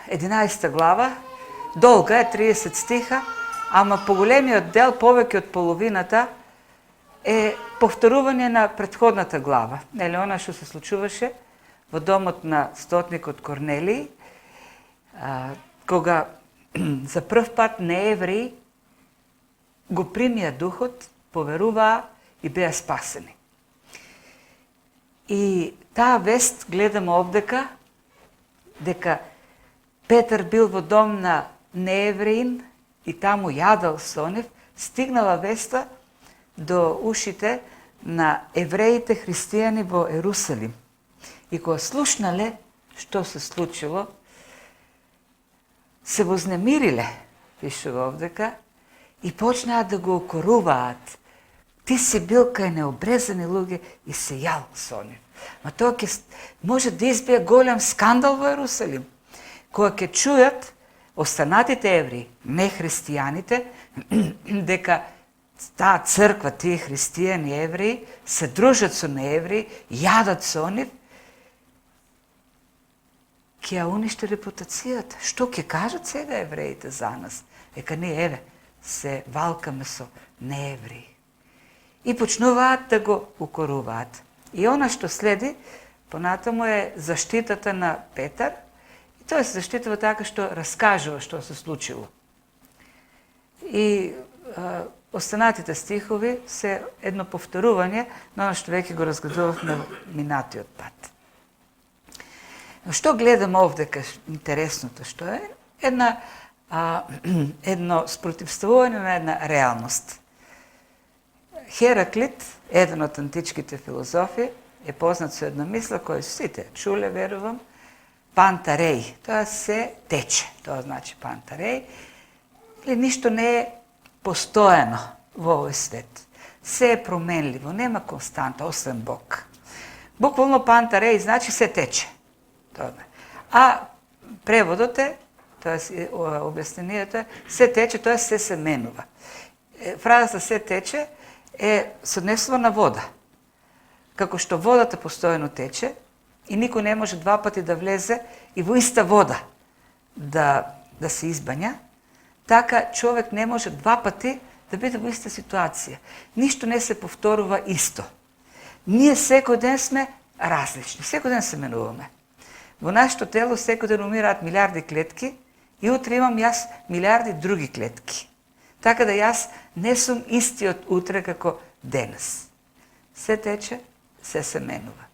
11 глава, долга е 30 стиха, ама по големиот дел, повеќе од половината, е повторување на претходната глава. Нели, она што се случуваше во домот на стотникот Корнелиј, кога за прв пат неевреи го примија духот, поверуваа и беа спасени. И таа вест гледаме овдека, дека Петар бил во дом на неевреин и таму јадал со нив, стигнала веста до ушите на евреите христијани во Ерусалим. И кога слушнале што се случило, се вознемириле, пишува овдека, и почнаа да го укоруваат. Ти си бил кај необрезани луѓе и се јал со нив. Ма тоа може да избие голем скандал во Ерусалим. Кога ќе чујат останатите евреи, не христијаните, дека таа црква, тие христијани евреи, се дружат со неевреи, јадат со нив, ќе ја уништи репутацијата. Што ќе кажат сега евреите за нас? Дека ние, еве, се валкаме со неевреи. И почнуваат да го укоруваат. И она што следи, понатаму е заштитата на Петар, и тој се заштитува така што раскажува што се случило. И останатите стихови се едно повторување на оно што веќе го разгледувавме минатиот пат. Што гледаме овдека, интересното што е? Едно спротивставување на една реалност. Хераклит, еден од античките филозофи, е познат со една мисла која сите чуле, верувам, пантареј. Тоа се тече, тоа значи пантареј. Или ништо не е постојано во овој свет. Се е променливо, нема константа, освен Бог. Буквално пантареј значи се тече. А преводот е, тоа е објаснението е, се тече, тоа се менува. Фразата се тече е се однесува на вода. Како што водата постојано тече и никој не може два пати да влезе и во иста вода да се избања, така човек не може два пати да биде во иста ситуација. Ништо не се повторува исто. Ние секој ден сме различни, секој ден се менуваме. Во нашето тело секој ден умираат милиарди клетки и утре имам јас милиарди други клетки. Така да јас не сум истиот утре како денес. Се тече, се менува.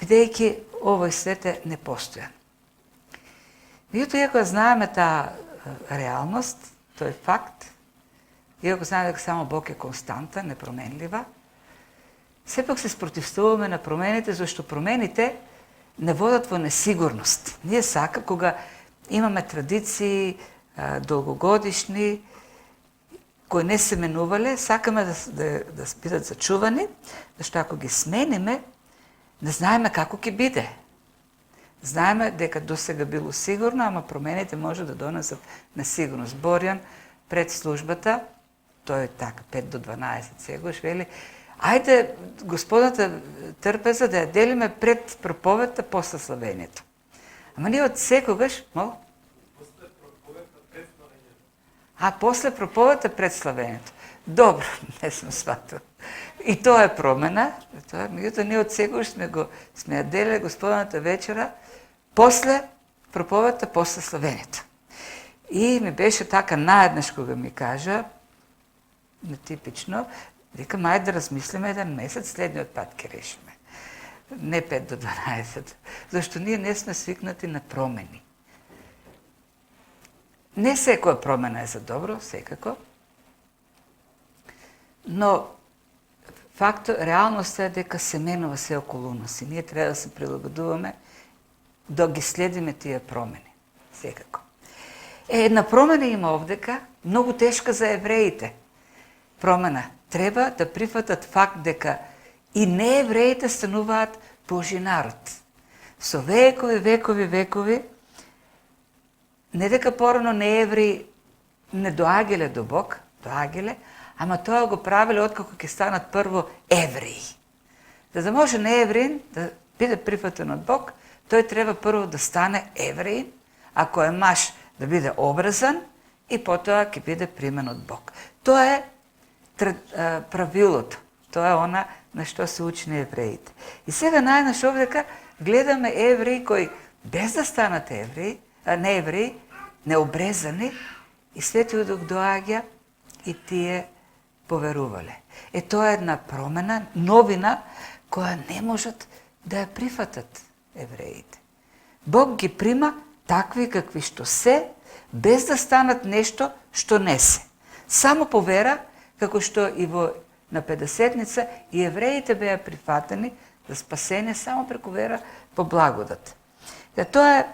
Бидејќи овој свет е непостојан. Меѓутоа, иако знаеме таа реалност, тој факт, иако знаеме дека само Бог е константа, непроменлива, сепак се спротивставуваме на промените, зашто промените не водат во несигурност. Ние сака, кога имаме традиции долгогодишни, кои не се менувале, сакаме да бидат зачувани, зашто ако ги смениме, не знаеме како ќе биде. Знаеме дека досега било сигурно, ама промените може да донесат несигурност. Борјан пред службата, тој така 5 до 12 сегош, вели, ајде господата трпеза да ја делиме пред проповедта после славењето. Ама ние од секогаш, мол? После проповедта пред славењето. Добро, не сум сватил. И тоа е промена. Меѓутоа, ние од секогаш сме ја деле господната вечера после проповедта, после славењето. И ми беше така наеднаш кога ми кажа, нетипично, викам, ајде да размислиме еден месец, следниот пат ќе решиме. Не 5 до 12. Зашто ние не сме свикнати на промени. Не секоја промена е за добро, секако. Но реалноста е дека се менува се околу нас и ние треба да се прилагодуваме да ги следиме тие промени. Секако. Една промена има овдека, многу тешка за евреите. Промена. Треба да прифатат факт дека и неевреите стануваат Божи народ. Со векови, не дека порано неевреи не доаѓале до Бог, доаѓале, ама тоа го правиле откако ќе станат прво евреи. За да може неевреин да биде прифатен од Бог, тој треба прво да стане евреин, ако е маш, да биде обрезан и потоа ќе биде примен од Бог. Тоа е правилото. Тоа е она на што се учи на евреите. И сега најнаш овдека гледаме евреи кои без да станат евреи, не евреи, необрезани, и Светиот Дух доаѓа и тие поверувале. Тоа е една промена, новина, која не можат да ја прифатат евреите. Бог ги прима такви какви што се, без да станат нешто што не се. Само по вера, како што и на Педесетница и евреите беа прифатени за спасение само преку вера по благодат. Тоа е,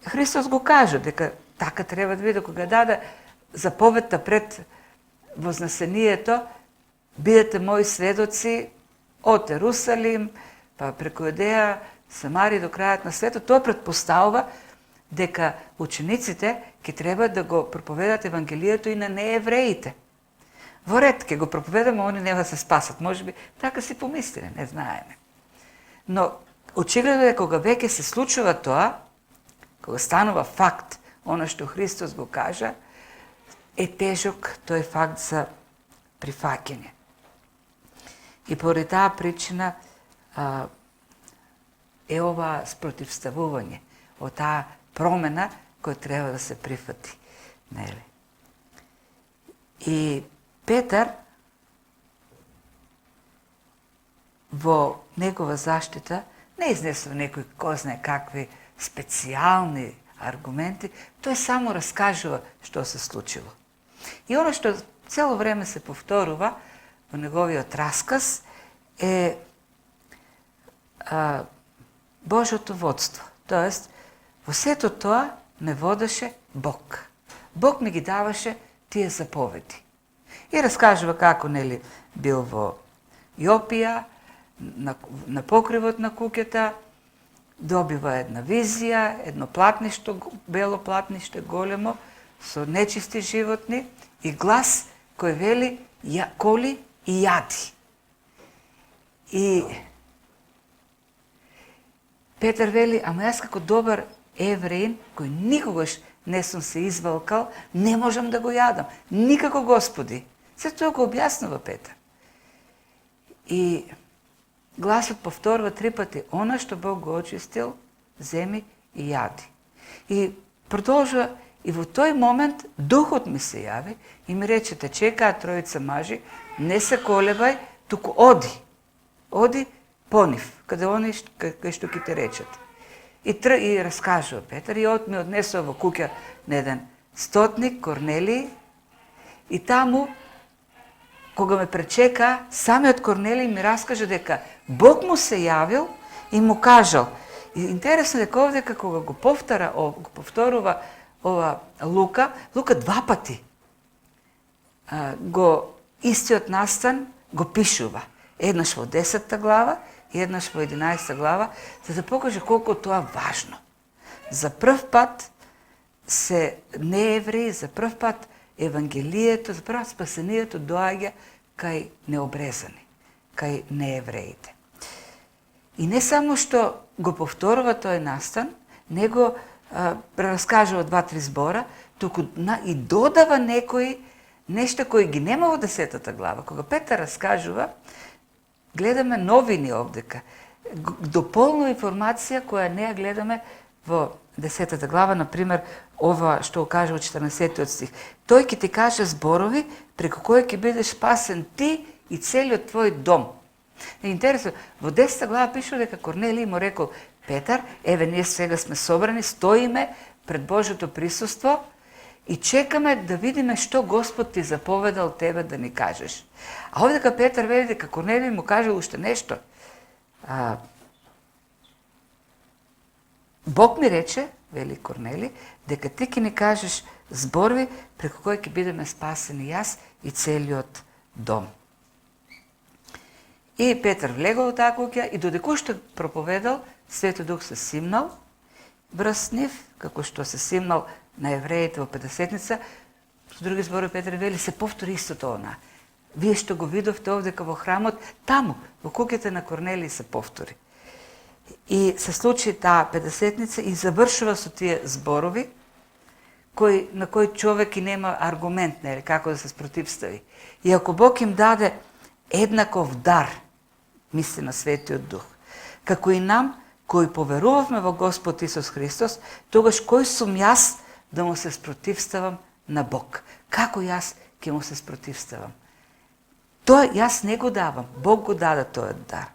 Христос го кажа, дека така треба да биде, кога даде заповедта пред вознесението, бидете мои сведоци од Ерусалим, па преку Јудеја, Самарија до крајот на светот, тоа предпоставува дека учениците ќе треба да го проповедат Евангелието и на неевреите. Во ред ќе го проповедаме, они нема да се спасат. Може би така си помислиле, не знаеме. Но очигледно е кога веќе се случува тоа, кога станува факт, оно што Христос го кажа, е тежок тој факт за прифаќање. И поради таа причина е ова спротивставување, од таа промена која треба да се прифати. Нели? И Петар во негова заштита не изнесува некои кој знае какви специјални аргументи, тој само раскажува што се случило. И оно што цело време се повторува во неговиот расказ е Божјото водство. Тоест, во сето тоа ме водеше Бог. Бог ми ги даваше тие заповеди. И раскажува како нели бил во Јопија, на покривот на куќата, добива една визија, едно платништо, бело платниште големо, со нечисти животни и глас кој вели коли и јади. И Петар вели, ама јас како добар евреин, кој никогаш не сум се извалкал, не можам да го јадам. Никако, Господи. Се тоа го објаснува Петар. И гласот повторува 3 пати, она што Бог го очистил, земи и јади. И продолжува, и во тој момент духот ми се јави и ми речете, чекаат тројица мажи, не се колебај, туку оди. Оди по нив, каде они кај што ќе те речат. И раскажува Петар, и ми однесува во куќа на еден стотник, Корнелиј, и таму, кога ме пречека, самиот Корнелиј ми раскаже дека Бог му се јавил и му кажал. И интересно дека овдека кога го повторува ова Лука 2 пати го истиот настан го пишува. Еднаш во 10 глава и еднаш во 11 глава, за да покаже колку тоа важно. За прв пат се неевреи, за прв пат Евангелието, за прв пат спасението доаѓа кај необрезани, кај неевреите. И не само што го повторува тој настан, него прераскажува 2-3 збора, туку и додава некои нешта кои ги нема во 10 глава. Кога Петар раскажува, гледаме новини овдека. Дополнува информација која не ја гледаме во 10 глава, например, ова што каже во 14 стих. Тој ќе ти каже зборови преку кои ќе бидеш спасен ти и целиот твој дом. Интересно, во 10 глава пише дека Корнелиј му рекол, Петар, еве ние сега сме собрани, стоиме пред Божјото присуство и чекаме да видиме што Господ ти заповедал тебе да ни кажеш. А овдека Петар вели дека Корнелиј му каже уште нешто. Бог ми рече, вели Корнелиј, дека ти ќе ни кажеш зборови преку кои ќе бидеме спасени јас и целиот дом. И Петар влегол во таа куќа и додека што проповедал, Светиот Дух се симнал врз нив, како што се симнал на евреите во Педесетница. Со други зборови Петар вели, се повтори истото она. Вие што го видовте овдека во храмот, таму, во куќата на Корнелиј се повтори. И се случи таа Педесетница и завршува со тие зборови, на кој човек и нема аргумент, нели, како да се спротивстави. И ако Бог им даде еднаков дар, мисли на Светиот Дух, како и нам, кои поверувавме во Господ Исус Христос, тогаш кој сум јас да му се спротивставам на Бог? Како јас ќе му се спротивставам? Тоа јас не го давам, Бог го даде тој дар.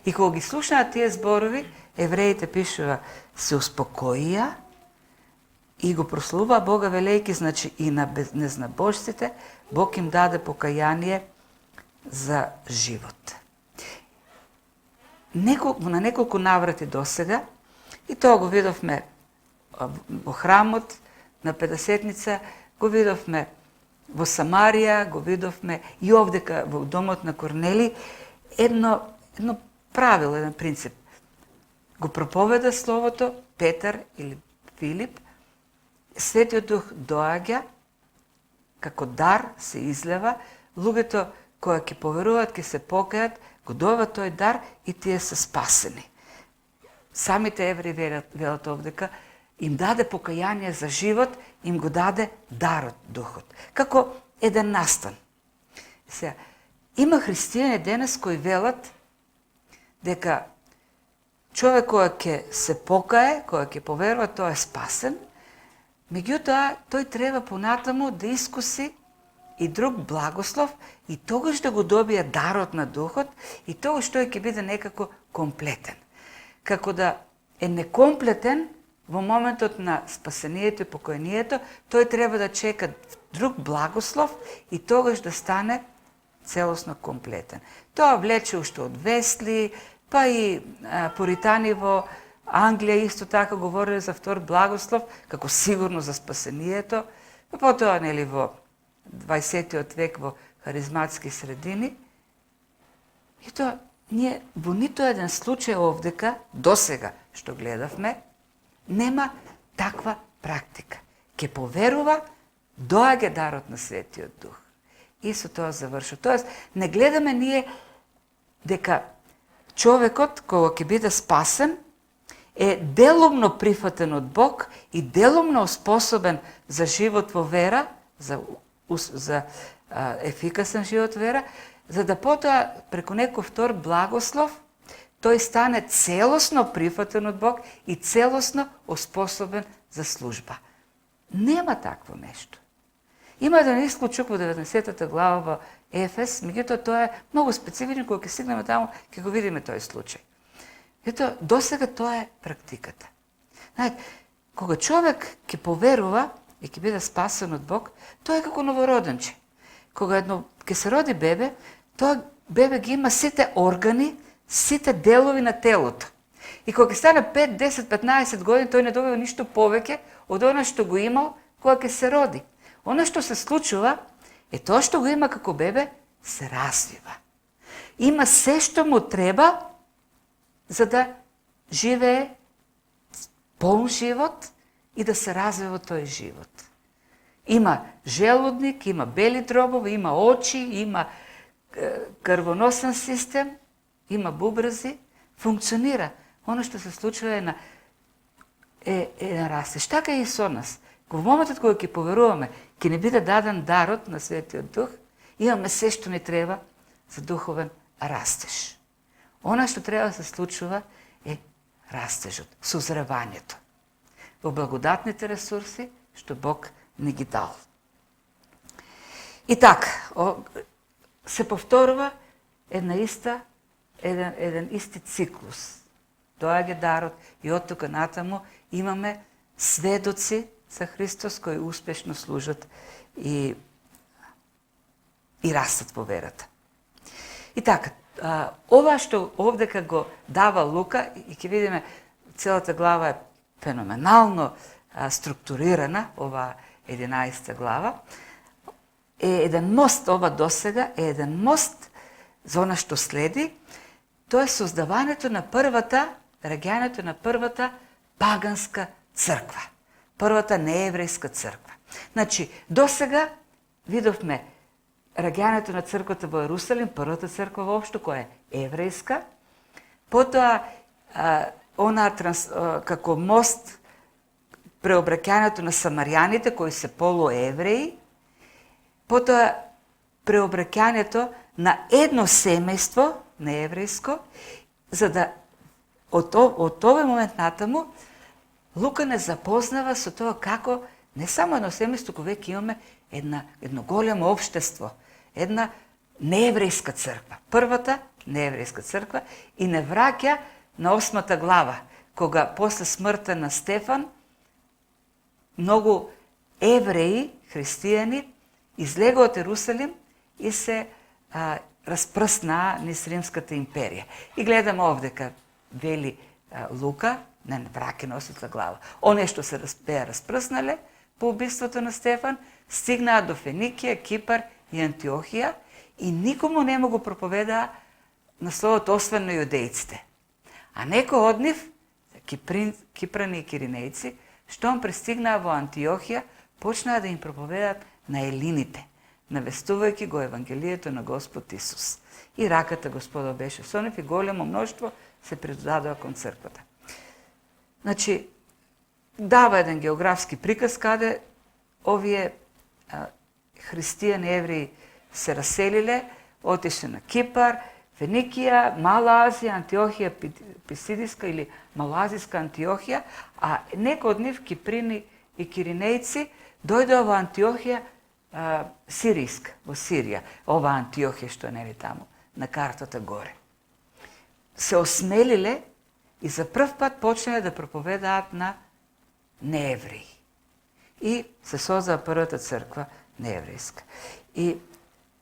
И кога ги слушнаа тие зборови, евреите пишува, се успокоија и го прославуваа Бога велејќи, значи и на незнабожците Бог им даде покаяние за живот. На неколку наврати досега, и тоа го видовме во храмот на Педесетница, го видовме во Самарија, го видовме и овдека во домот на Корнели, едно правило, еден принцип. Го проповеда Словото Петар или Филип, Светиот Дух доаѓа, како дар се излева, луѓето кои ќе поверуваат, ќе се покајат, го дојава тој дар и тие се спасени. Самите евреи велат овдека, им даде покаяние за живот, им го даде дарот, Духот. Како еден настан. Сега, има христијани денес кои велат дека човек кој ќе се покае, кој ќе поверува, тој е спасен, меѓутоа тој треба понатаму да искуси и друг благослов и тогаш да го добие дарот на Духот и тогаш тој ќе биде некако комплетен. Како да е некомплетен во моментот на спасението и покојанието, тој треба да чека друг благослов и тогаш да стане целосно комплетен. Тоа влече уште од Весли, па и пуритани во Англија исто така говореле за втор благослов, како сигурно за спасението, па потоа нели во 20 век во харизматски средини. И тоа ние во нито еден случај овдека, досега што гледавме, нема таква практика. Ке поверува, доаѓа дарот на Светиот Дух. И со тоа завршува. Тоест, не гледаме ние дека човекот, кога ќе биде спасен, е делумно прифатен од Бог и делумно способен за живот во вера, за ефикасен живот вера, за да потоа преку некој втор благослов тој стане целосно прифатен од Бог и целосно оспособен за служба. Нема такво нешто. Има еден исклучок во 19 глава во Ефес, меѓутоа тоа е многу специфично, кога ќе стигнеме таму, ќе го видиме тој случај. Ето, досега тоа е практиката. Знаете, кога човек ќе поверува и ќе биде спасен од Бог, тоа е како новороденче. Кога ќе се роди бебе, тоа бебе ги има сите органи, сите делови на телото. И кога ќе стане 5, 10, 15 години, тој не добива ништо повеќе од она што го имал кога ќе се роди. Она што се случува е тоа што го има како бебе се развива. Има се што му треба за да живее полн живот и да се развива тој живот. Има желудник, има бели дробови, има очи, има крвоносен систем, има бубрези, функционира. Оно што се случува е растеж. Така и со нас. Во моментот кога ќе поверуваме, ќе ни биде даден дарот на Светиот Дух, имаме се што ни треба за духовен растеж. Она што треба да се случува е растежот, созревањето во благодатните ресурси што Бог ни ги дал. И така, се повторува еден исти циклус. Доаѓа дарот и од тука натаму имаме сведоци за Христос кои успешно служат и растат во верата. И така, ова што овдека го дава Лука, и ќе видиме, целата глава е феноменално структурирана, ова 11 глава, е еден мост, ова досега е еден мост за она што следи, тоа е создавањето на раѓањето на првата паганска црква, првата нееврејска црква. Значи, досега видовме раѓањето на црквата во Ерусалим, првата црква воопшто која е еврејска, потоа она како мост преобраќањето на самарјаните, кои се полуевреи, потоа преобраќањето на едно семејство, нееврејско, за да од овој момент натаму Лука не запознава со тоа како не само едно семејство, кој веќе имаме едно големо општество, една нееврејска црква. Првата нееврејска црква и не враќа на 8 глава, кога после смртта на Стефан многу евреи, христијани, излегува од Ерусалим и се распрснаа низ Римската империја. И гледаме овдека, вели Лука, не враќа на 8 глава. Оние што се беа распрснале по убиството на Стефан, стигнаа до Феникија, Кипар и Антиохија и никому не му го проповедаа насловот освен на јудејците. А некои од нив, кипрани и киринејци, штом пристигнаа во Антиохија, почнаа да им проповедаат на елините, навестувајќи го Евангелието на Господ Исус. И раката Господа беше со нив и големо мноштво се придодадоа кон црквата. Значи, дава еден географски приказ каде овие христијани евреи се раселиле, отише на Кипар, Феникија, Мала Азија, Антиохија, Писидиска или Малазиска Антиохија, а некои од нив, киприни и киринејци, дојдоа во Антиохија сиријска, во Сирија. Ова Антиохија што е нели таму, на картата горе. Се осмелиле и за прв пат почнале да проповедаат на неевреи. И се создава првата црква нееврејска. И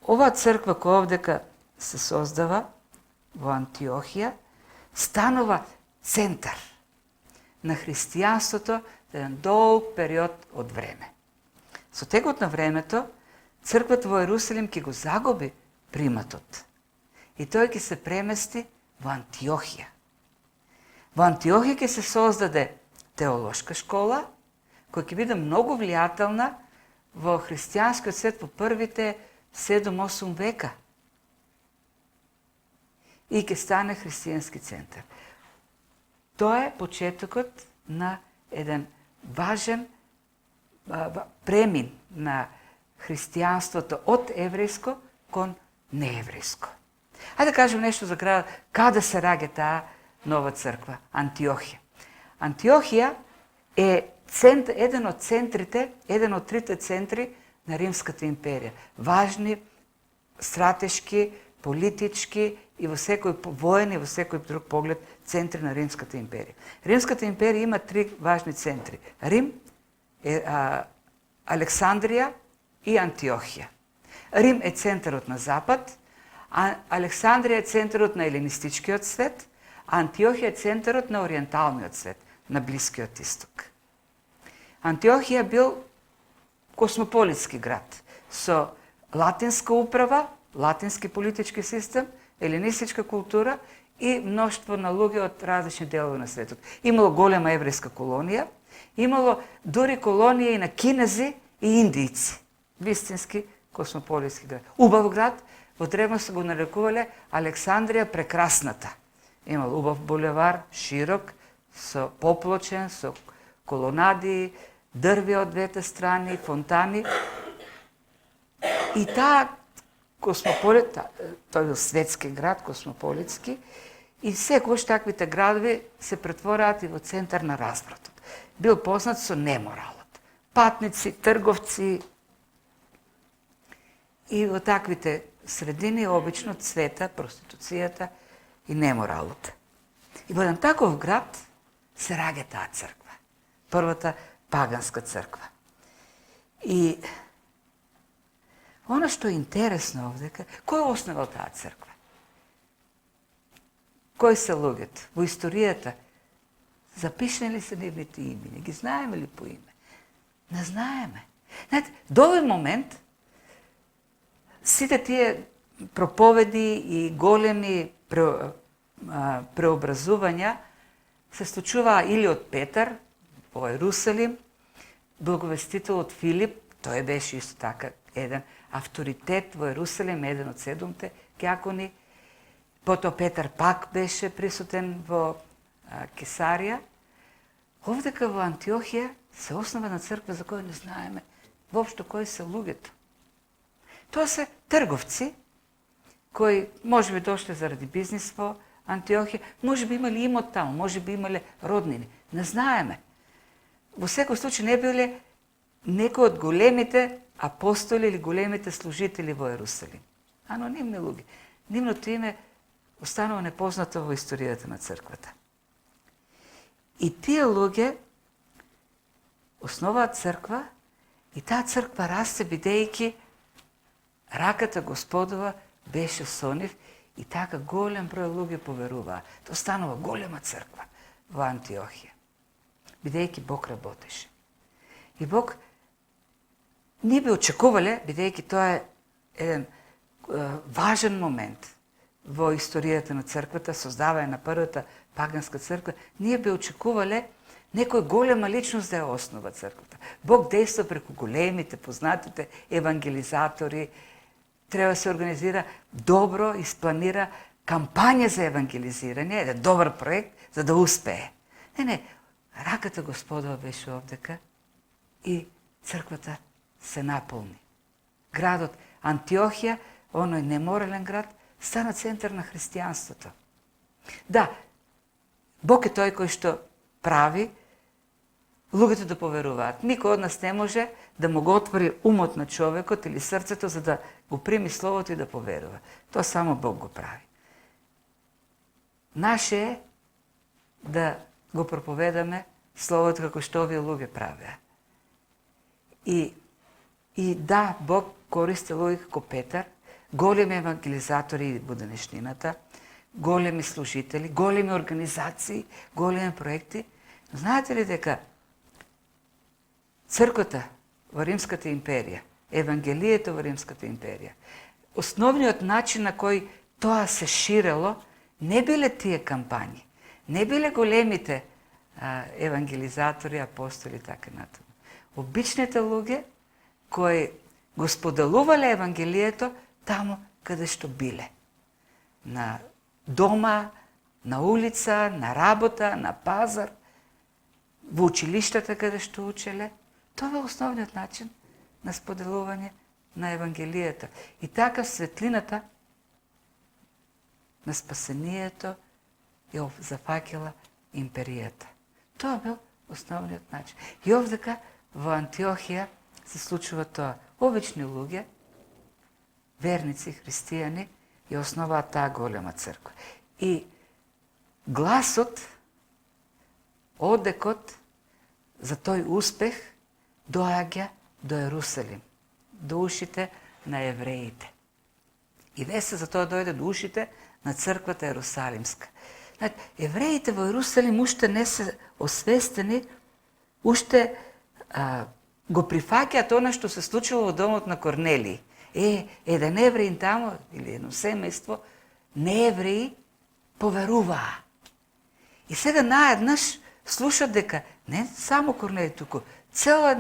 оваа црква која овдека се создава во Антиохија, станува центар на христијанството за еден долг период од време. Со текот на времето, црквата во Ерусалим ќе го загуби приматот и тој ќе се премести во Антиохија. Во Антиохија ќе се создаде теолошка школа, која ќе биде многу влијателна во христијанскиот свет во првите 7-8 века. И ќе стане христијански центар. Тоа е почетокот на еден важен премин на христијанството од еврејско кон нееврејско. Ајде да кажем нешто за градот, каде се раѓа таа нова црква, Антиохија. Антиохија е еден од центрите, еден од трите центри на Римската империја. Важни, стратешки, политички и во секој воен и во секој друг поглед центри на Римската империја. Римската империја има три важни центри: Рим, Александрија и Антиохија. Рим е центарот на запад, а Александрија е центарот на елинистичкиот свет, а Антиохија е центарот на ориенталниот свет, на Блискиот исток. Антиохија бил космополитски град со латинска управа, латински политички систем, елинистичка култура и мноштво на луѓе од различни делови на светот. Имало голема еврејска колонија, имало дури колонија и на кинези и индијци. Вистински космополитски град. Убав град, во древност го нарекувале Александрија прекрасната. Имало убав булевар, широк, со поплочен, со колонади, дрви од двете страни, фонтани. И таа тој бил светски град, космополитски, и секогаш таквите градови се претвораат и во центар на развратот. Бил познат со неморалот. Патници, трговци, и во таквите средини обично цвета проституцијата и неморалот. И во еден таков град се раѓа таа црква. Првата паганска црква. И она што е интересно овдека, кој основал таа црква? Кои се луѓето? Во историјата запишени ли се нивните имени? Ги знаеме ли по име? Не знаеме. Знаете, до овој момент сите тие проповеди и големи преобразувања се случуваа или од Петар во Ерусалим, благовестителот Филип, тој беше исто така еден авторитет во Ерусалим, еден од 7 ѓакони. Потоа Петар пак беше присутен во Кесарија. Овдека во Антиохија се основана црква за која не знаеме воопшто кои се луѓето. Тоа се трговци, кои може би дошле заради бизнис во Антиохија, може би имали имот таму, може би имале роднини. Не знаеме. Во секој случај не биле некои од големите апостоли или големите служители во Ерусалим. Анонимни луѓе. Нивното име останува непознато во историјата на црквата. И тие луѓе основаат црква и таа црква расте бидејќи раката Господова беше со нив и така голем број луѓе поверуваа. Тоа станува голема црква во Антиохија. Бидејќи Бог работеше. И Бог ние би очекувале, бидејќи тоа е еден важен момент во историјата на црквата, создавање на првата паганска црква, ние би очекувале некој голема личност да ја основа црквата. Бог действа преку големите, познатите евангелизатори, треба да се организира добро, испланира кампања за евангелизирање, еден добар проект, за да успее. Не, раката Господова беше овдека и црквата се наполни. Градот Антиохија, оној неморален град, стана центар на христијанството. Да, Бог е тој кој што прави луѓето да поверуваат. Никој од нас не може да му го отвори умот на човекот или срцето за да го прими словото и да поверува. Тоа само Бог го прави. Наше е да го проповедаме словото како што овие луѓе правеа. И да, Бог користи луѓе како Петар, големи евангелизатори во денешнината, големи служители, големи организации, големи проекти. Знаете ли дека црквата во Римската империја, евангелието во Римската империја, основниот начин на кој тоа се ширело не биле тие кампањи, не биле големите евангелизатори, апостоли и така натаму. Обичните луѓе кои го споделувале евангелието таму каде што биле. На дома, на улица, на работа, на пазар, во училиштата каде што учеле. Тоа е основниот начин на споделување на евангелието. И така светлината на спасението ја зафаќала империјата. Тоа бил основниот начин. И овдека во Антиохија се случува тоа. Обични луѓе, верници, христијани, ја основаат таа голема црква. И гласот, одекот за тој успех доаѓа до Ерусалим, до ушите на евреите. И веста за тоа дојде до ушите на црквата Ерусалимска. Евреите во Ерусалим уште не се освестени, уште го прифаќаат она што се случило во домот на Корнелиј. Еден евреин тамо, или едно семејство, неевреи поверуваа. И сега наеднаш слушат дека не само Корнелиј туку, цела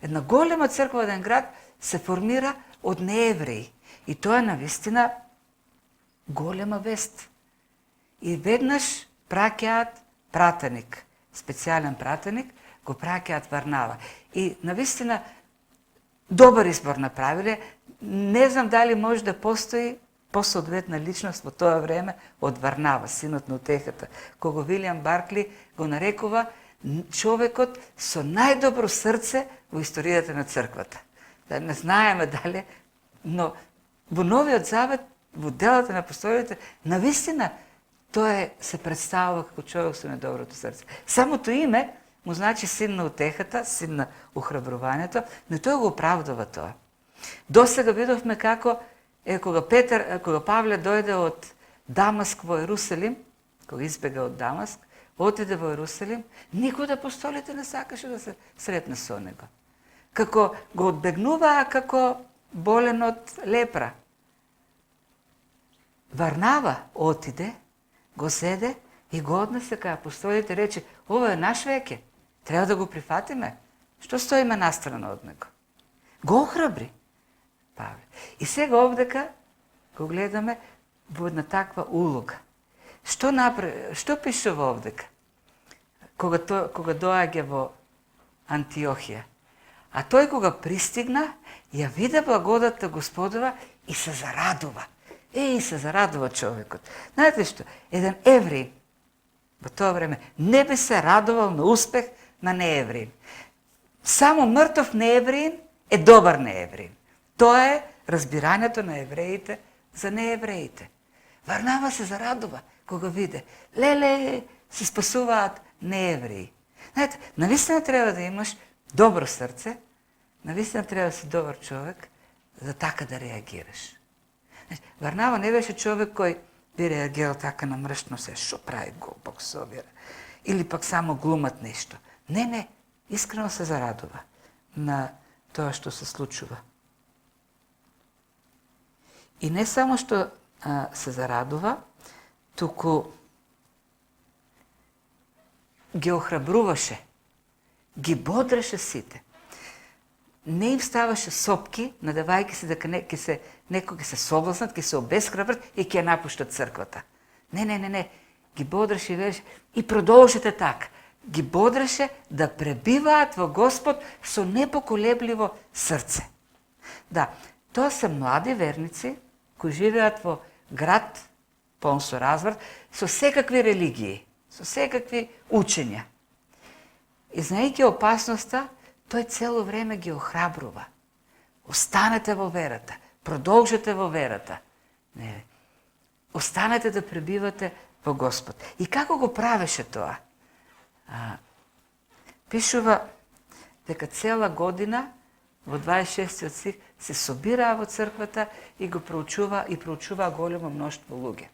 една голема црква, еден град се формира од неевреи. И тоа е навистина голема вест. И веднаш праќаат пратеник, специјален пратеник, го праќаат Варнава. И навистина добар избор направиле. Не знам дали може да постои посоодветна личност во тоа време од Варнава, синот на утехата, кога Вилијам Баркли го нарекува човекот со најдобро срце во историјата на црквата. Да не знаеме дали, но во Новиот Завет, во делата на апостолите, навистина тоа се представува како човек со најдоброто срце. Самото име му значи син на утехата, син на ухрабрувањето, но тој го оправдува тоа. Досега видовме како кога Павле дојде од Дамаск во Ерусалим, кога избега од Дамаск, отиде во Ерусалим, никој од апостолите не сакаше да се сретне со него. Како го одбегнуваа како болен од лепра. Варнава отиде, го седе и го однесе кај апостолите, рече: ова е наш веќе, треба да го прифатиме. Што стоиме настрана од него? Го охрабри Павле. И сега овдека го гледаме во една таква улога. Што пишува овдека? Кога доаѓа во Антиохија. А тој кога пристигна, ја виде благодата Господова и се зарадува. И се зарадува човекот. Знаете што? Еден евреин во тоа време не би се радувал на успех на неевреин. Само мртов неевреин е добар неевреин. Тоа е разбирањето на евреите за неевреите. Варнава се зарадува кога виде. Леле, се спасуваат неевреи. Знаете, навистина треба да имаш добро срце, навистина треба да си добар човек, за така да реагираш. Варнава не беше човек кој би реагирал така на мршно се, шо прави го, Бог се обира. Или пак само глумат нешто. Не, искрено се зарадува на тоа што се случува. И не само што се зарадува, туку ги охрабруваше, ги бодреше сите. Не им ставаше сопки, надавајќи се дека некој ќе се собласнат, ќе се обесхрабрат и ќе ја напуштат црквата. Не. Ги бодреше и велеше и продолжете така. Ги бодреше да пребиваат во Господ со непоколебливо срце. Да, тоа се млади верници кои живеат во град полн со разврат, со секакви религии, со секакви учења. И знаејќи опасноста, тој цело време ги охрабрува. Останете во верата, продолжете во верата. Не, останете да пребивате во Господ. И како го правеше тоа? Пишува дека цела година во 26 стих се собираа во црквата и го проучуваа големо мноштво луѓе.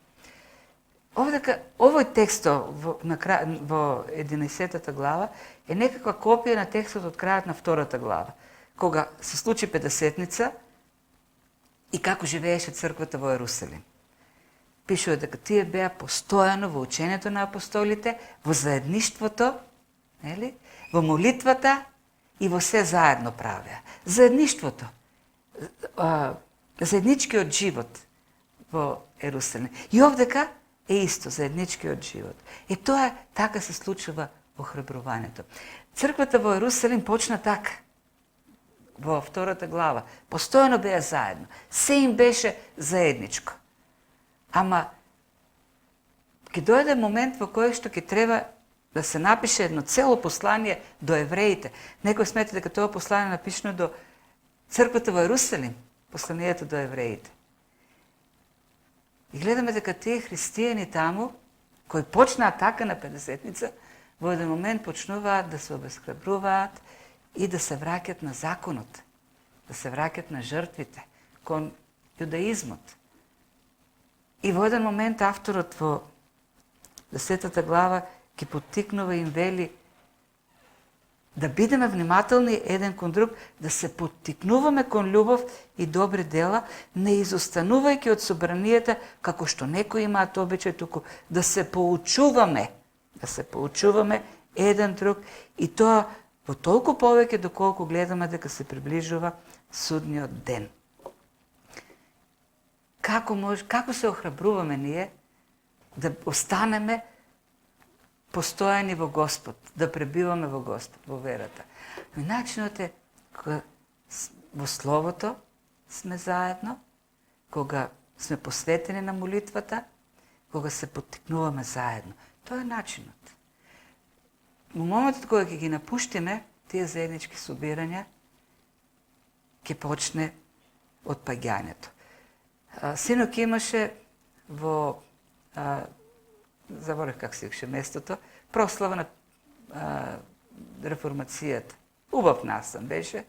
Овој текст во 11 глава е некаква копија на текстот од крајот на 2 глава, кога се случи Педесетница и како живееше црквата во Ерусалим. Пишува дека тие беа постојано во учењето на апостолите, во заедништвото, во молитвата и во се заедно правеа. Заедништвото, заедничкиот живот во Ерусалим. И овдека е исто, заедничкиот живот. И тоа така се случува во храбрувањето. Црквата во Ерусалим почна така, во 2 глава. Постојано беа заедно. Се им беше заедничко. Ама, ќе дојде момент во кој што ќе треба да се напише едно цело послание до евреите. Некој смета дека тоа послание е напишано до црквата во Ерусалим, посланието до евреите. И гледаме дека тие христијани таму, кои почнаа така на Педесетница, во еден момент почнуваат да се обесхрабруваат и да се враќат на законот, да се враќат на жртвите, кон јудаизмот. И во еден момент авторот во 10 глава ги поттикнува и им вели да бидеме внимателни еден кон друг, да се поттикнуваме кон љубов и добри дела, не изостанувајќи од собранијата, како што некои имаат обичај, туку да се поучуваме еден друг, и тоа во толку повеќе доколку гледаме дека се приближува судниот ден. Како се охрабруваме ние да останеме постојани во Господ, да пребиваме во Господ, во верата. Но начинот е кога во Словото сме заедно, кога сме посветени на молитвата, кога се поттикнуваме заедно. Тоа е начинот. Во моментот кога ќе ги напуштиме тие заеднички собирања, ќе почне отпаѓањето. Синок имаше во заборев как се викаше местото, прослава на реформацијата. Убав настан беше.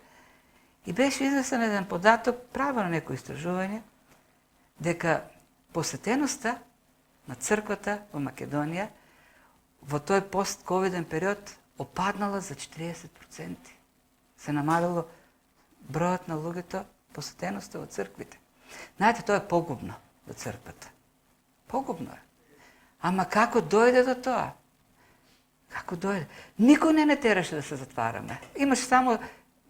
И беше изнесен еден податок, право на некој истражување, дека посетеноста на црквата во Македонија во тој пост-ковиден период опаднала за 40%. Се намалило бројот на луѓето, посетеноста во црквите. Знаете, тоа е погубно за црквата. Погубно е. Ама како дојде до тоа? Како дојде? Никој не тераше да се затвараме. Имаше само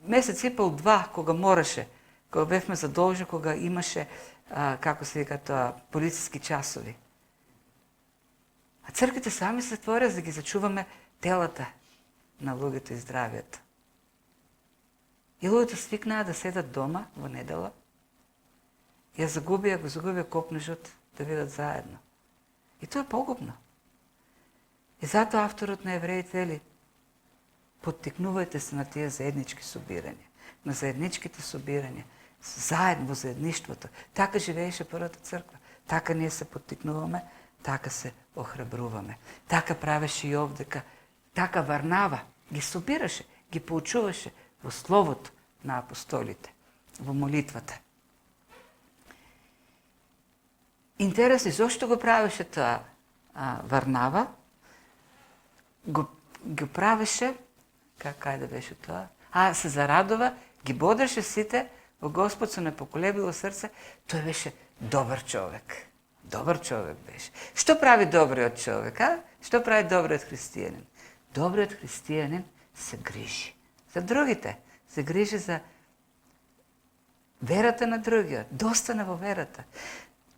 месец и пол, два, кога мораше, кога бевме задолжени, кога имаше, како се вика тоа, полициски часови. А црквите сами се затворија за да ги зачуваме телата на луѓето и здравието. И луѓето свикнаа да седат дома во недела. Ја го загубија копнежот да бидат заедно. И тоа е погубно. И затоа авторот на Евреите вели: поттикнувајте се на тие заеднички собирања, на заедничките собирања, заедно во заедништвото. Така живееше првата црква. Така ние се поттикнуваме, така се охрабруваме. Така правеше и овдека. Така Варнава ги собираше, ги поучуваше во словото на апостолите, во молитвата. Интересно, зошто го правеше тоа Варнава? Го правеше, кај да беше тоа? Се зарадува, ги бодреше сите во Господ со непоколебливо срце. Тој беше добар човек. Добар човек беше. Што прави добриот човек, Што прави добриот христијанин? Добриот христијанин се грижи за другите. Се грижи за верата на другиот, да остане во верата.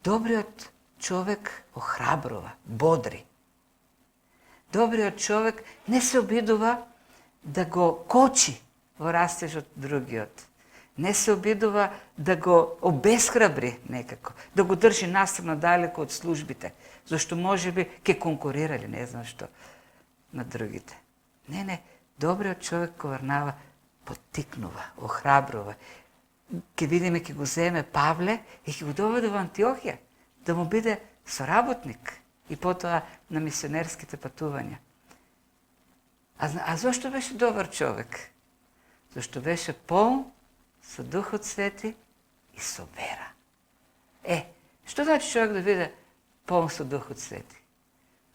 Добриот човек охрабрува, бодри. Добриот човек не се обидува да го кочи во растежот другиот. Не се обидува да го обесхрабри некако, да го држи настрано далеко од службите, зашто можеби ќе конкурирали, не знам што, на другите. Не, добриот човек кој Варнава поттикнува, охрабрува. Ке видиме, ке го земе Павле и ке го доведе во Антиохија, да му биде соработник и потоа на мисионерските патувања. А зошто беше добар човек? Зашто беше полн со Духот Свети и со вера. Што значи човек да биде полн со Духот Свети?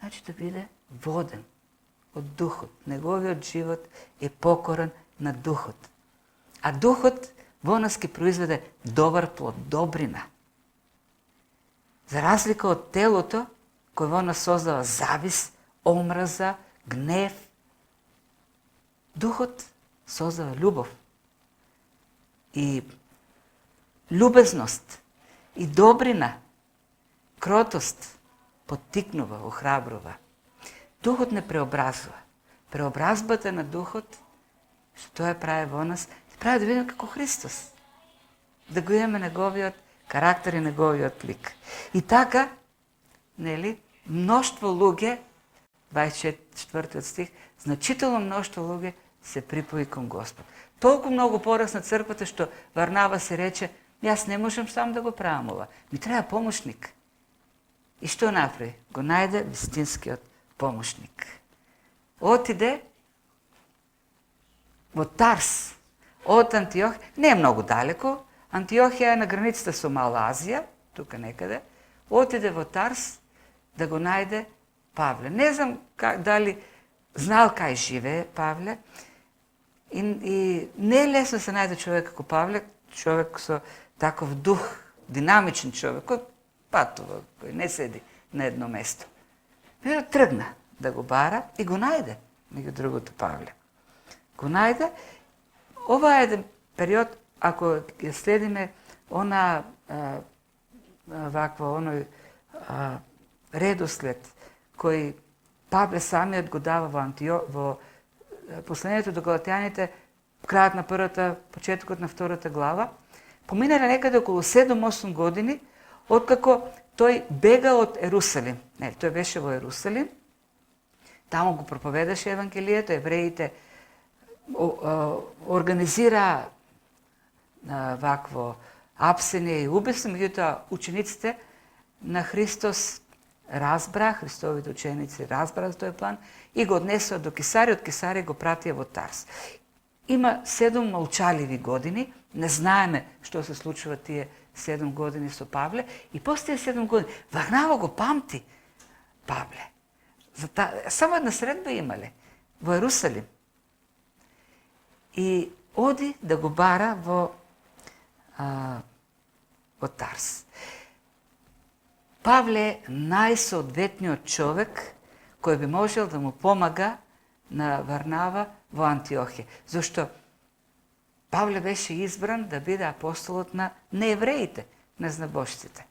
Значи да биде воден од Духот. Неговиот живот е покорен на Духот. А Духот во нас ке произведе добар плод, добрина. За разлика од телото, кој во нас создава завис, омраза, гнев, Духот создава љубов и љубезност и добрина, кротост, поттикнува, охрабрува. Духот не преобразува. Преобразбата на Духот, што тоа прави во нас, прави да видим како Христос. Да го имаме неговиот карактер и неговиот лик. И така, мноштво луѓе, 24 стих, значително мноштво луѓе се припои кон Господ. Толку многу порасна црквата што Варнава се рече: јас не можам сам да го правам ова, ми треба помошник. И што направи? Го најде вистинскиот помошник. Отиде во Тарс од Антиохија, не е многу далеко, Антиохија е на границата со Мала Азија, тука некаде, отиде во Тарс да го најде Павле. Не знам дали знал кај живее Павле, и не е лесно се најде човек како Павле, човек со таков дух, динамичен човек, кој патува, кој не седи на едно место. Pero тргна да го бара и го најде, меѓу другото Павле. Го најде. Ова е еден период, ако ја следиме оној редослед кој Павле самиот го дава во посланието до Галатјаните, крајот на првата, почетокот на втората глава, поминале некаде околу 7-8 години, откако тој бега од Ерусалим. Тој беше во Ерусалим, таму го проповедаше Евангелието, евреите организира вакво апсење и убиство, меѓутоа учениците на Христос разбра, Христовите ученици разбра тој план и го однесоа до Кесарија, од Кесарија го пратија во Тарс. Има 7 молчаливи години, не знаеме што се случува тие 7 години со Павле, и после 7 години Варнава го памти Павле. Само една средба имале во Ерусалим. И оди да го бара во Тарс. Павле е најсоодветниот човек кој би можел да му помага на Варнава во Антиохија. Зошто Павле беше избран да биде апостолот на неевреите, на знабожците.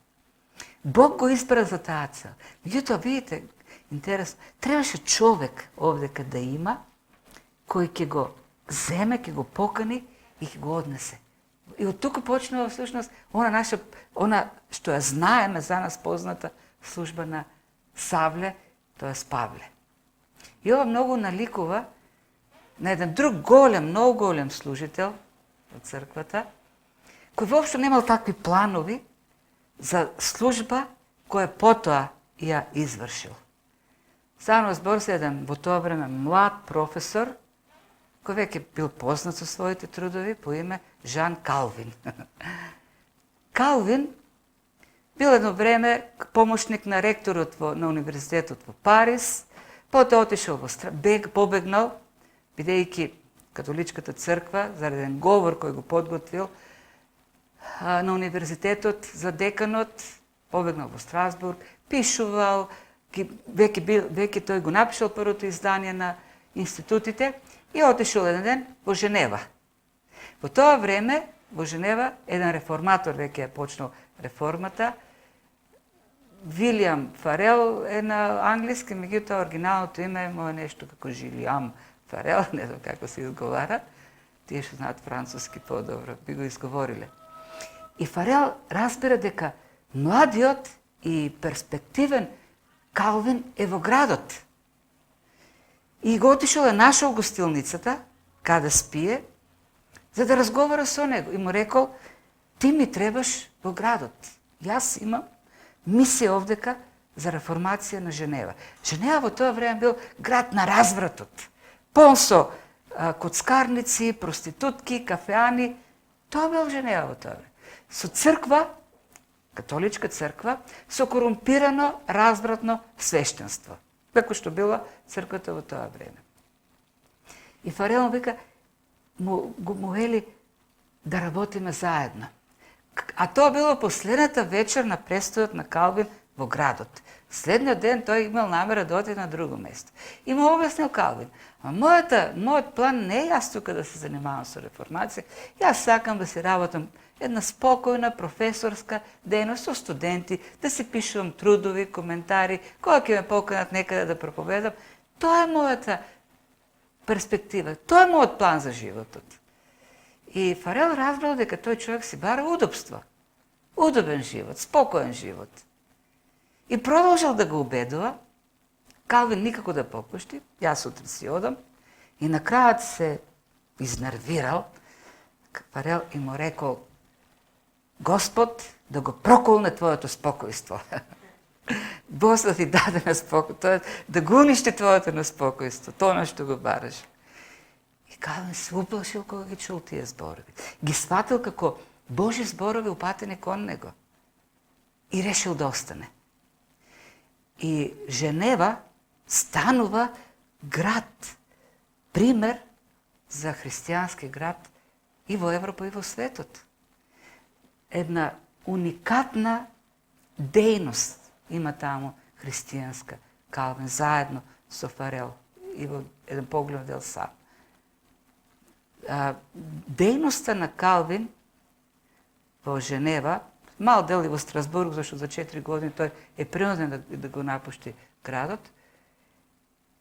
Бог го избра за таа цел. Меѓутоа, видите, интересно, требаше човек овдека да има, кој ќе го земе, ќе го покани и ќе го однесе. И од тука почнува всушност она што ја знаеме за нас позната служба на Савле, тоа е Павле. И ова многу наликува на еден друг голем, многу голем служител од црквата, кој воопшто немал такви планови за служба која потоа ја извршил. Станува збор за еден во тоа време млад професор, кој веќе бил познат со своите трудови по име Жан Калвин. Калвин бил едно време помошник на ректорот на универзитетот во Париз, потоа отишол побегнал, бидејќи католичката црква, заради еден говор кој го подготвил на универзитетот за деканот, побегнал во Страсбург, пишувал, веќе тој го напишал првото издание на институтите и отишол еден ден во Женева. Во тоа време во Женева еден реформатор веќе е почнал реформата, Вилијам Фарел е на англиски, меѓутоа оригиналното име му е нешто како Жилиам Фарел, не знам како се изговара, тие што знаат француски подобро би го изговориле. И Фарел разбира дека младиот и перспективен Калвин е во градот. И го отишол е нашол гостилницата, каде спие, за да разговара со него. И му рекол, ти ми требаш во градот. Јас имам мисија овдека за реформација на Женева. Женева во тоа време бил град на развратот. Полн со коцкарници, проститутки, кафеани. Тоа бил Женева во тоа време. Со црква, католичка црква, со корумпирано, развратно свештенство. Како што била црквата во тоа време. И Фарел му вика, му вели да работиме заедно. А тоа било последната вечер на престојот на Калвин во градот. Следниот ден тој имал намера да оди на друго место. И му објаснил Калвин, мојот план не е јас тука да се занимавам со реформација, јас сакам да се работам една спокојна професорска дејност со студенти, да се пишувам трудови, коментари, кога ќе ме поканат некаде да проповедам. Тоа е мојата перспектива, тоа е мојот план за животот. И Фарел разбрал дека тој човек си бара удобство. Удобен живот, спокоен живот. И продолжил да го убедува. Калвин никако да попушти, јас утре си одам. И на крајот се изнервирал. Фарел и му рекол, Господ да го проколне твоето спокојство. Бог да ти даде на спокојство, да го уништи твоето неспокојство, тоа што го бараш. И Калвин се уплашил кога ги чул тие зборови. Ги сватил како Божи зборови упатени кон него. И решил да остане. И Женева станува град, пример за христијански град и во Европа и во светот. Една уникатна дејност има таму христијанска, Калвин заедно со Фарел и во еден поголем дел сам. Дејноста на Калвин во Женева, мал дел и во Страсбург, зашто за 4 години тој е принуден да го напушти градот,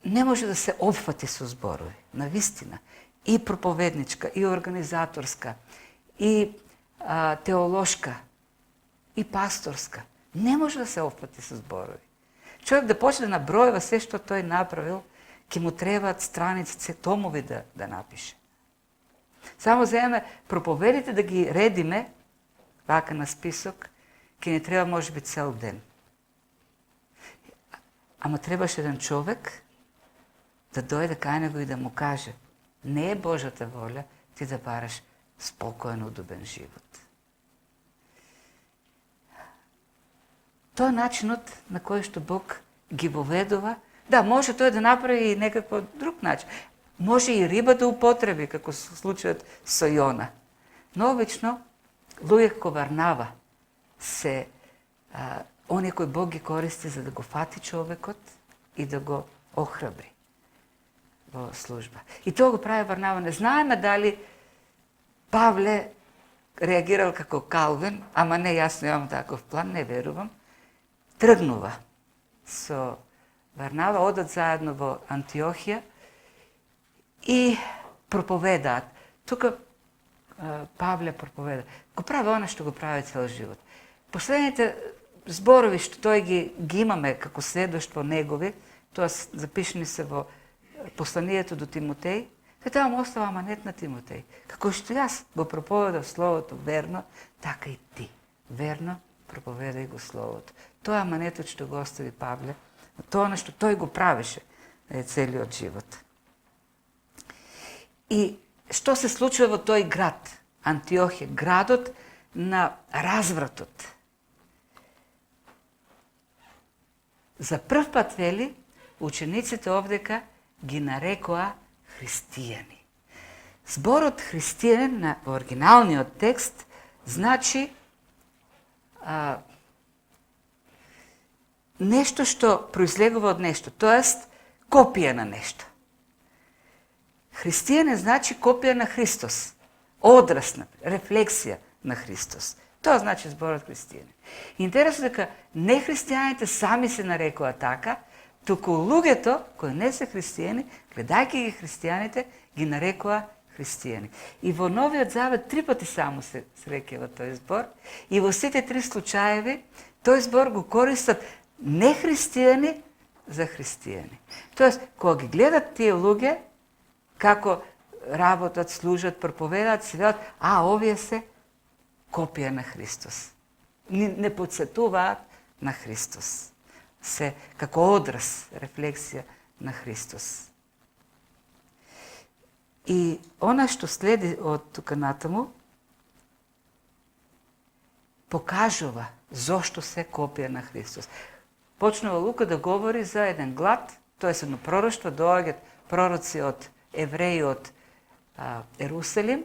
не може да се опфати со зборови, навистина. И проповедничка, и организаторска, и теолошка, и пасторска. Не може да се опфати со зборови. Човек да почне да набројува се што тој направил, ќе му требаат страници, томови да напише. Само земеме проповедите да ги редиме, вака на список, ќе не треба можеби цел ден. Ама требаше еден човек да дојде кај него и да му каже, не е Божјата воля ти да бараш спокоен, удобен живот. Тоа е начинот на кој што Бог ги воведува. Да, може тој да направи и некакво друг начин. Може и риба да употреби, како случајот со Јона. Но обично, луѓе како Варнава се оние кои Бог ги користи за да го фати човекот и да го охрабри во служба. И тоа го прави Варнава. Не знаеме дали Павле реагирал како Калвин, ама не, јас немам таков план, не верувам. Тргнува со Варнава, одат заедно во Антиохија и проповедаат. Тука Pavle проповеда. Го прави оно што го прави цел живот. Последните зборови што тој ги имаме како сведоштво негови, тоа запишени се во посланието до Тимотеј, кај таму остава аманет на Тимотеј. Како што јас го проповедав Словото верно, така и ти. Верно проповедај го Словото. Тоа е аманетот што го остави Павле, тоа нешто тој го правеше целиот живот. И што се случува во тој град, Антиохија, градот на развратот? За прв пат, вели, учениците овдека ги нарекоа христијани. Зборот христијанин во оригиналниот текст значи нешто што произлегува од нешто, тоест копија на нешто. Христијанин значи копија на Христос, одрасна, рефлексија на Христос. Тоа значи зборот христијанин. Интересно дека не христијаните сами се нарекува така, туку луѓето кои не се христијани, гледајќи ги христијаните, ги нарекува христијани. И во Новиот Завет 3 пати само се среќава тој збор, и во сите 3 случаеви тој збор го користат не христијани за христијани. Тоест, кога ги гледат тие луѓе, како работат, служат, проповедаат, се велат, овие се копија на Христос. Не подсетуваат на Христос. Се како одраз, рефлексија на Христос. И она што следи од тука натаму, покажува зошто се копија на Христос. Почнува Лука да говори за еден глад, тоа е едно пророштво, доаѓаат пророци од евреи од Ерусалим,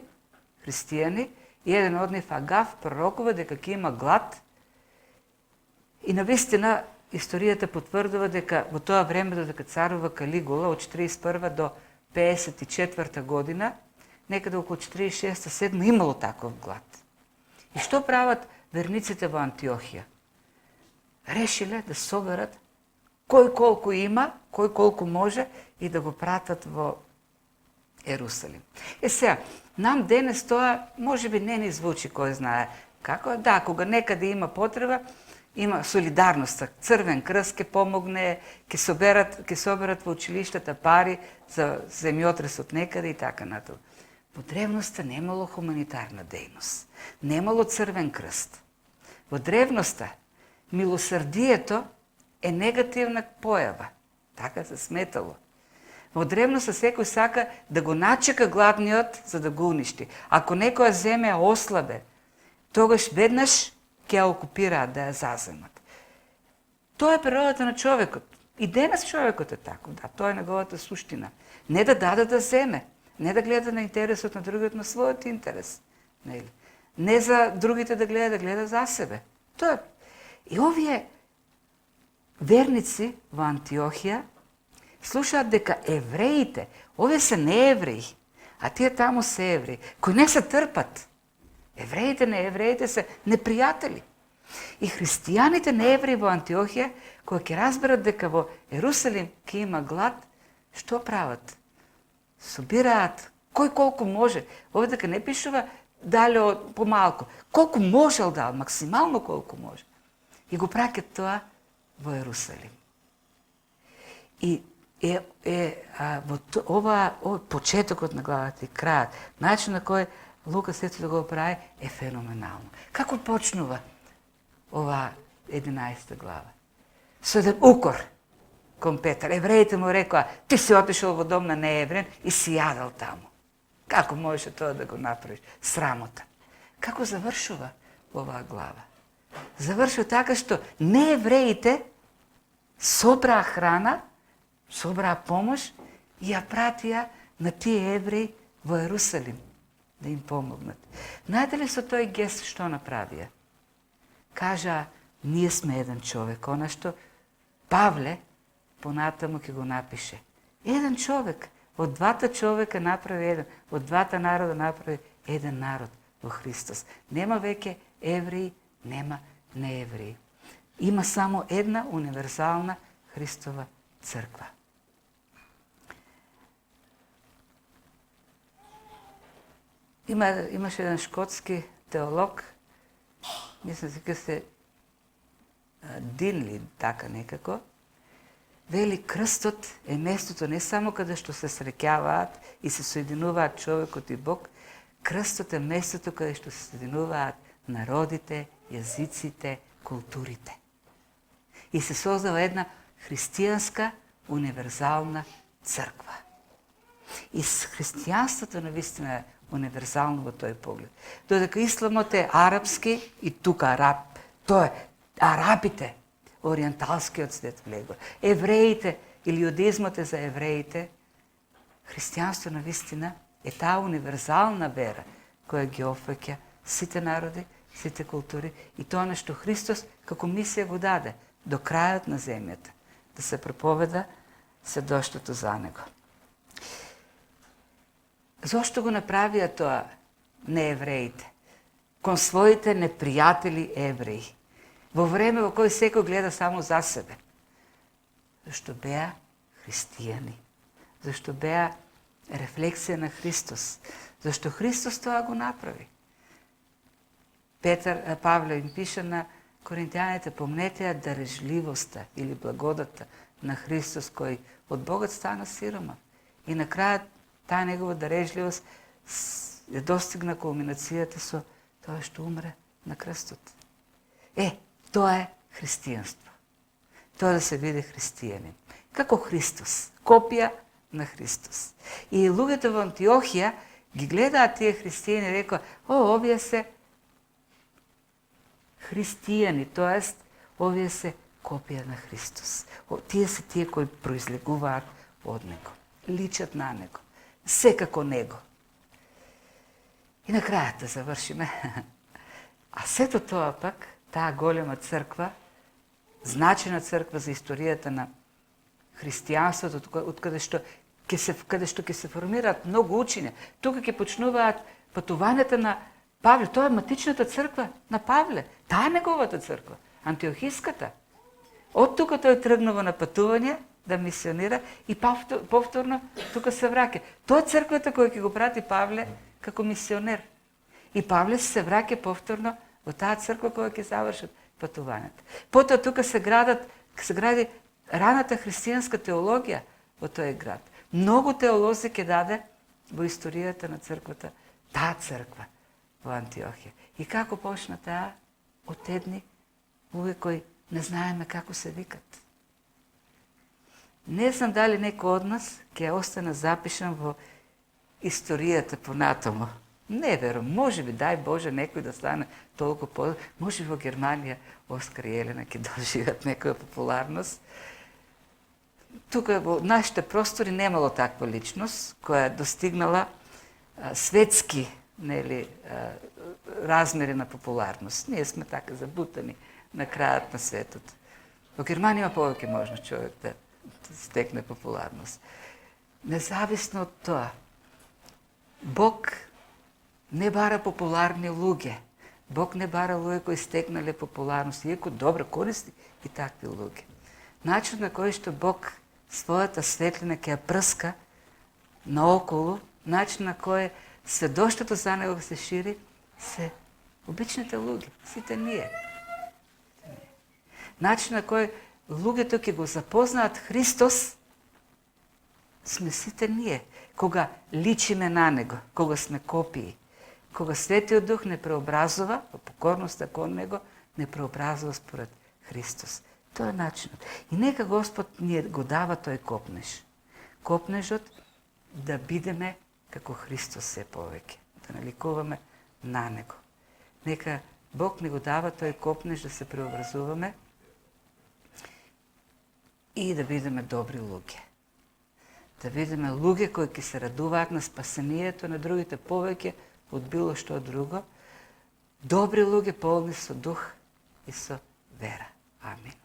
христијани, и еден од нив Агав пророкува дека ќе има глад. И навистина историјата потврдува дека во тоа време додека царува Калигула од 41 до 54 година, некаде околу 46-7 имало таков глад. И што прават верниците во Антиохија? Решиле да соберат кој колку има, кој колку може и да го пратат во Ерусалим. Сега, нам денес тоа можеби не ни звучи кој знае како. Да, кога некаде има потреба, има солидарност. Црвен крст ќе помогне, ќе соберат во училиштата пари за земјотресот некаде и така натаму. Во древноста немало хуманитарна дејност. Немало црвен крст. Во древноста милосрдието е негативна појава. Така се сметало. Во древноста секој сака да го начека гладниот за да го уништи. Ако некоја земја ослабе, тогаш веднаш ќе ја окупираат да ја заземат. Тоа е природата на човекот. И денес човекот е тако, да, тоа е неговата суштина. Не да даде да земе, не да гледа на интересот на другиот, на својот интерес. Не за другите да гледа за себе. Тоа е. И овие верници во Антиохија слушаат дека евреите, овие се неевреи, а тие таму се евреи, кои не се трпат. Евреите, неевреите се непријатели. И христијаните неевреи во Антиохија, кои ќе разберат дека во Ерусалим ќе има глад, што прават? Собираат кој колку може. Овде дека не пишува дали помалку. Колку можел дал, максимално колку може. И го праќат тоа во Ерусалим. И ова почетокот на главата и крајот, начин на кој Лука сето да го прави е феноменално. Како почнува ова 11 глава? Со еден укор кон Петар. Евреите му рекоа, ти си отишол во дом на нееврен и си јадал таму. Како можеше тоа да го направиш? Срамота. Како завршува оваа глава? Завршува така што неевреите собраа храна, собраа помош и ја пратија на тие евреи во Ерусалим да им помогнат. Знаете ли со тој гест што направија? Кажа, ние сме еден човек, она што Павле понатаму ќе го напише. Еден човек, од двата човека направи еден, од двата народа направи еден народ во Христос. Нема веќе евреи, нема неевреи. Има само една универзална Христова црква. Имаше еден шкотски теолог, мислам дека се Дин ли, така некако, вели крстот е местото не само каде што се среќаваат и се соединуваат човекот и Бог, крстот е местото каде што се соединуваат народите, јазиците, културите. И се создава една христијанска универзална црква. И христијанството навистина е универзално во тој поглед. Додека исламот е арапски и тука араб, тоа е арабите, ориенталскиот свет влегува. Евреите или јудизмот е за евреите, христијанство навистина е таа универзална вера која ги опфаќа сите народи, сите култури и тоа нешто Христос како мисија го даде до крајот на земјата, да се проповеда сведоштвото за него. Зошто го направија тоа неевреите? Кон своите непријатели евреи. Во време во кој секој гледа само за себе. Зашто беа христијани. Зашто беа рефлексија на Христос. Зашто Христос тоа го направи. Павле им пише на коринтијаните, помнете ја дарежливоста или благодата на Христос кој од богат стана сирома. И на крајот таа негова дарежливост ја достигна кулминацијата со тоа што умре на крстот. Тоа е христијанство. Тоа да се биде христијанин. Како Христос, копија на Христос. И луѓето во Антиохија ги гледаат тие христијани и рекоа, овие се христијани, тоест овие се копија на Христос. Тие се тие кои произлегуваат од него, личат на него, секако него. И на крајот да завршиме. А сето тоа пак, таа голема црква, значена црква за историјата на христијанството, каде што ќе се формираат многу учења. Тука ќе почнуваат патувањата на Павле. Тоа е матичната црква на Павле. Таа е неговата црква, антиохиската. Од тука тој тргнува на патување да мисионира и повторно тука се враќа. Тоа е црквата која ќе го прати Павле како мисионер. И Павле се враќа повторно во таа црква која ќе завршат патувањата. Потоа тука се гради раната христијанска теологија во тој град. Многу теолози ќе даде во историјата на црквата, таа црква во Антиохија. И како почна таа? Од едни луѓе кои не знаеме како се викат. Не знам дали некој од нас ќе остане запишан во историјата понатаму. Не верувам, може би, дај Боже, некој да стане толку може би во Германија Оскар и Елена ќе доживеат некоја популарност. Тука во нашите простори немало таква личност која достигнала светски размери на популарност. Ние сме така забутани на крајот на светот. Во Германија има повеќе можност човек да стекне популарност. Независно од тоа, Бог не бара популарни луѓе. Бог не бара луѓе кои стекнале популарност, иако добро користи и такви луѓе. Начин на кој што Бог својата светлина ќе ја прска наоколу, начин на кој сведоштвото за него се шири, се обичните луѓе, сите ние. Начин на кој луѓето ќе го запознаат Христос, сме сите ние. Кога личиме на него, кога сме копии, кога Светиот Дух не преобразува, во покорноста кон него, не преобразува според Христос. Тоа е начинот. И нека Господ ни го дава тој копнеж. Копнежот да бидеме како Христос се повеќе, да наликуваме на него. Нека Бог ни го дава тој копнеж да се преобразуваме и да бидеме добри луѓе. Да бидеме луѓе кои ќе се радуваат на спасението на другите повеќе од било што друго. Добри луѓе полни со дух и со вера. Амин.